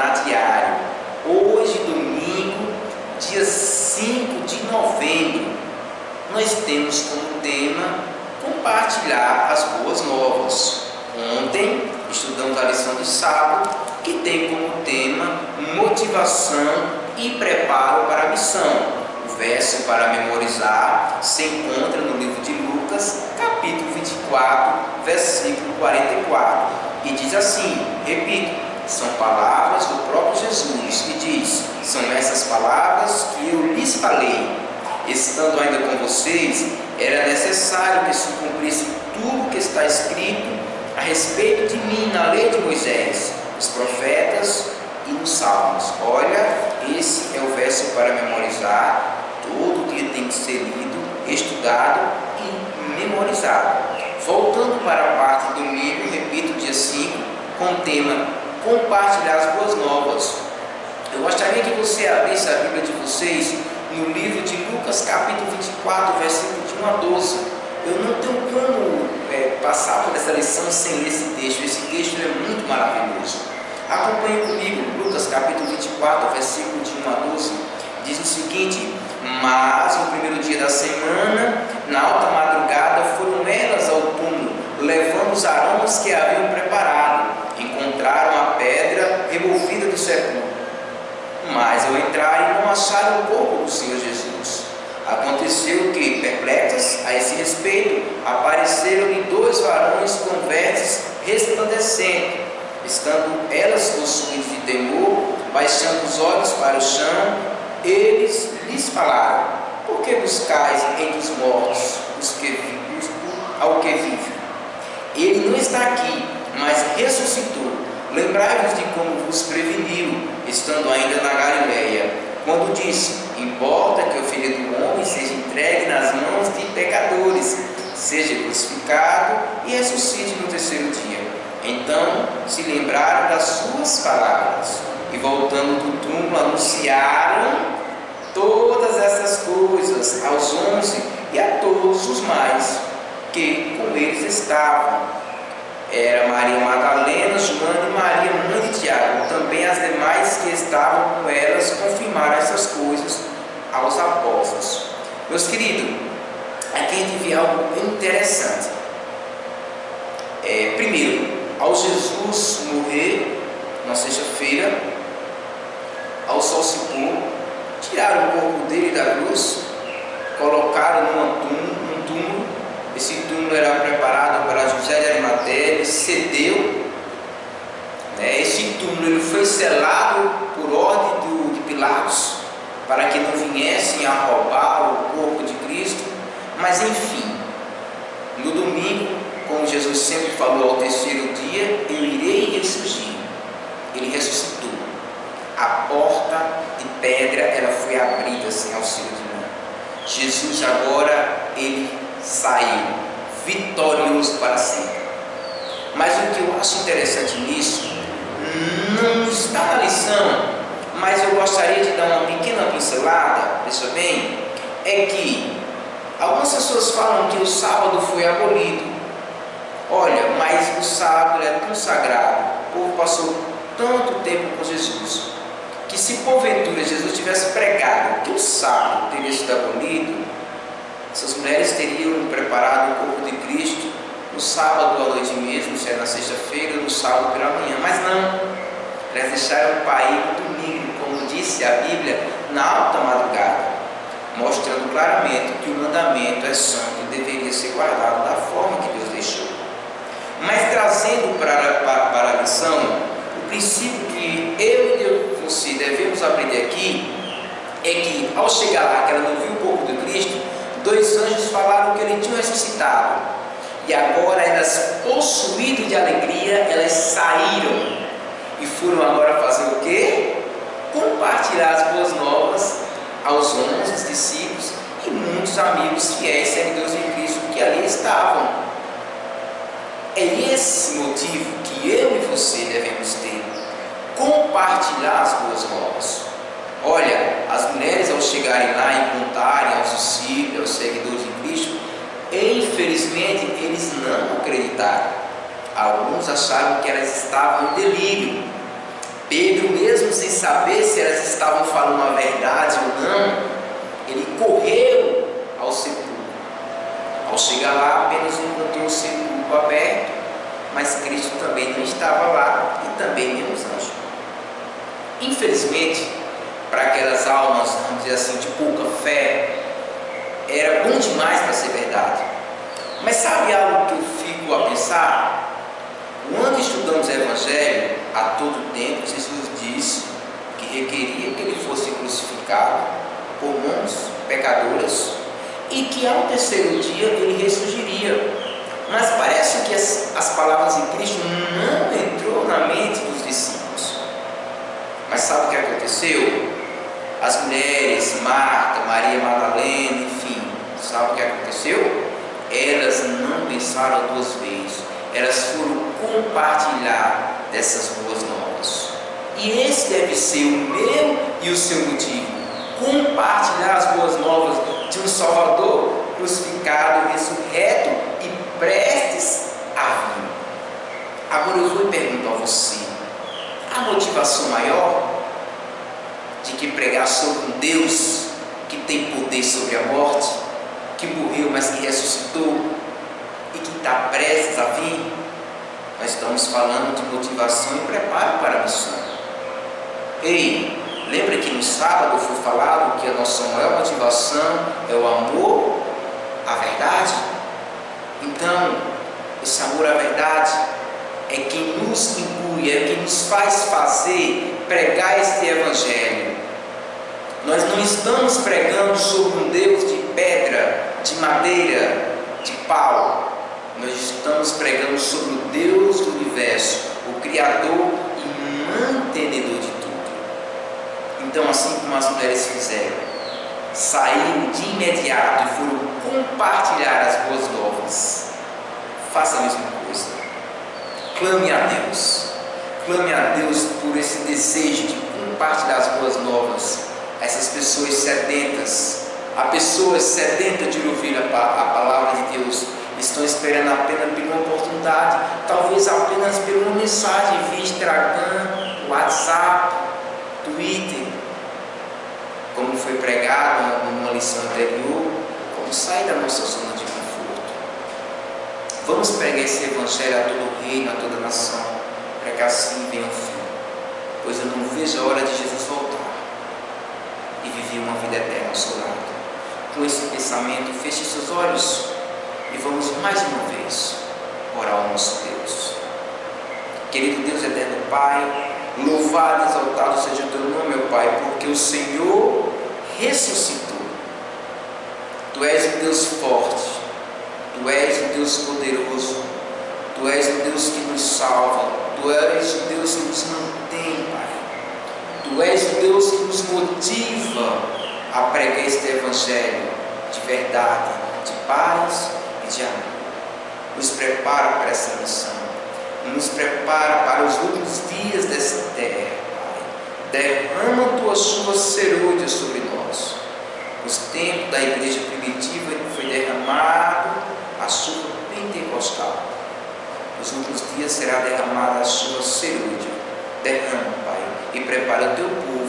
diário. Hoje, domingo, dia 5 de novembro, nós temos como tema compartilhar as boas novas. Ontem estudamos a lição de sábado, que tem como tema motivação e preparo para a missão. O verso para memorizar se encontra no livro de Lucas, capítulo 24, versículo 44, e diz assim, repito, são palavras do próprio Jesus, que diz, são essas palavras que eu lhes falei, estando ainda com vocês, era necessário que se cumprisse tudo que está escrito a respeito de mim na lei de Moisés, os profetas e nos salmos. Olha, esse é o verso para memorizar. Todo dia tem que ser lido, estudado e memorizado. Voltando para a parte do domingo, repito, dia 5, com o tema compartilhar as boas novas. Eu gostaria que você abrisse a Bíblia de vocês no livro de Lucas, capítulo 24, versículo de 1 a 12. Eu não tenho como passar por essa lição sem esse texto. Esse texto é muito maravilhoso. Acompanhe comigo, Lucas capítulo 24, versículo de 1 a 12. Diz o seguinte: mas no primeiro dia da semana, na alta madrugada, foram elas ao túmulo, levando os aromas que haviam preparado. Encontraram a pedra removida do sepulcro. Mas ao entrarem, não acharam o corpo do Senhor Jesus. Aconteceu que, perplexas a esse respeito, apareceram-lhe dois varões com vestes resplandecentes. Estando elas possuídas de temor, baixando os olhos para o chão, eles lhes falaram: por que buscais entre os mortos ao que vive? Ele não está aqui, mas ressuscitou. Lembrai-vos de como vos preveniu, estando ainda na Galileia, quando disse: importa que o Filho do Homem seja entregue nas mãos de pecadores, seja crucificado e ressuscite no terceiro dia. Então se lembraram das suas palavras e, voltando do túmulo, anunciaram todas essas coisas aos 11 e a todos os mais que com eles estavam. Era Maria Madalena, Joana e Maria, mãe de Tiago. Também as demais que estavam com elas confirmaram essas coisas aos apóstolos. Meus queridos, aqui a gente vê algo interessante. Primeiro, ao Jesus morrer na sexta-feira, ao sol se pôr, tiraram o corpo dele da cruz, colocaram num túmulo. Esse túmulo era preparado para José de Arimateia, ele cedeu. Esse túmulo ele foi selado por ordem de Pilatos, para que não viessem a roubar o corpo de Cristo. Mas enfim, no domingo, como Jesus sempre falou, ao terceiro dia, eu irei ressurgir. Ele ressuscitou. A porta de pedra ela foi abrida sem auxílio de mão. Jesus agora ele saiu vitorioso para sempre. Mas o que eu acho interessante nisso não está na lição, mas eu gostaria de dar uma pequena pincelada, pessoal bem, é que algumas pessoas falam que o sábado foi abolido. Olha, mas o sábado é tão sagrado, o povo passou tanto tempo com Jesus, que se porventura Jesus tivesse pregado que o sábado teria sido abolido, essas mulheres teriam preparado o corpo de Cristo no sábado à noite mesmo, se era na sexta-feira, no sábado pela manhã. Mas não, elas deixaram para ir no domingo, como disse a Bíblia, na alta madrugada, mostrando claramente que o mandamento é santo e deveria ser guardado da forma que Deus deixou. Mas trazendo para a lição, o princípio que eu e você devemos aprender aqui é que, ao chegar lá, que ela não viu o corpo de Cristo, dois anjos falaram que ele tinha ressuscitado. E agora elas, possuídas de alegria, elas saíram e foram agora fazer o quê? Compartilhar as boas novas aos 11 discípulos e muitos amigos fiéis, seguidores de Cristo que ali estavam. É esse motivo que eu e você devemos ter: compartilhar as boas novas. Olha, as mulheres, ao chegarem lá e contarem aos discípulos, aos seguidores de Cristo, infelizmente eles não acreditaram. Alguns acharam que elas estavam em delírio. Pedro mesmo sem saber se elas estavam falando a verdade ou não, ele correu ao sepulcro. Ao chegar lá, apenas encontrou o sepulcro aberto, mas Cristo também não estava lá e também nem os anjos. Infelizmente, para aquelas almas, vamos dizer assim, de pouca fé, era bom demais para ser verdade. Mas sabe algo que eu fico a pensar? Quando estudamos o Evangelho, a todo tempo Jesus disse que requeria que ele fosse crucificado por mãos pecadoras e que ao terceiro dia ele ressurgiria. Mas parece que as palavras de Cristo não entrou na mente dos discípulos. Mas sabe o que aconteceu? As mulheres, Marta, Maria Madalena, enfim, sabe o que aconteceu? Elas não pensaram duas vezes. Elas foram compartilhar dessas boas novas. E esse deve ser o meu e o seu motivo: compartilhar as boas novas de um Salvador crucificado, ressurreto e prestes a vir. Agora eu vou perguntar a você: a motivação maior de que pregar sobre um Deus que tem poder sobre a morte, que morreu mas que ressuscitou e que está prestes a vir? Nós estamos falando de motivação e preparo para a missão. Ei, lembra que no sábado foi falado que a nossa maior motivação é o amor à verdade? Então, esse amor à verdade é quem nos inclui, é quem nos faz fazer, pregar este Evangelho. Nós não estamos pregando sobre um Deus de pedra, de madeira, de pau. Nós estamos pregando sobre o Deus do universo, o Criador e mantenedor de tudo. Então, assim como as mulheres fizeram, saíram de imediato e foram compartilhar as boas novas, faça a mesma coisa. Clame a Deus por esse desejo de compartilhar as boas novas a essas pessoas sedentas. Há pessoas sedentas de ouvir a palavra de Deus, estão esperando apenas por uma oportunidade, talvez apenas por uma mensagem via Instagram, WhatsApp, Twitter, como foi pregado numa lição anterior. Vamos sair da nossa zona de conforto. Vamos pregar esse Evangelho a todo o reino, a toda a nação, para que assim venha o fim. Pois eu não vejo a hora de Jesus voltar e viver uma vida eterna ao seu lado. Com esse pensamento, feche seus olhos e vamos mais uma vez orar ao nosso Deus. Querido Deus eterno Pai, louvado e exaltado seja o teu nome, meu Pai, porque o Senhor ressuscitou. Tu és o Deus forte, Tu és o Deus poderoso, Tu és o Deus que nos salva, Tu és o Deus que nos mantém, Pai. Tu és o Deus que nos motiva a pregar este Evangelho de verdade, de paz e de amor. Nos prepara para essa missão, nos prepara para os últimos dias dessa terra, Pai. Derrama Tua chuva serôdia sobre nós. Nos tempos da igreja primitiva foi derramado a chuva pentecostal. Nos últimos dias será derramada a chuva serôdia. Derrama, Pai, e prepara o Teu povo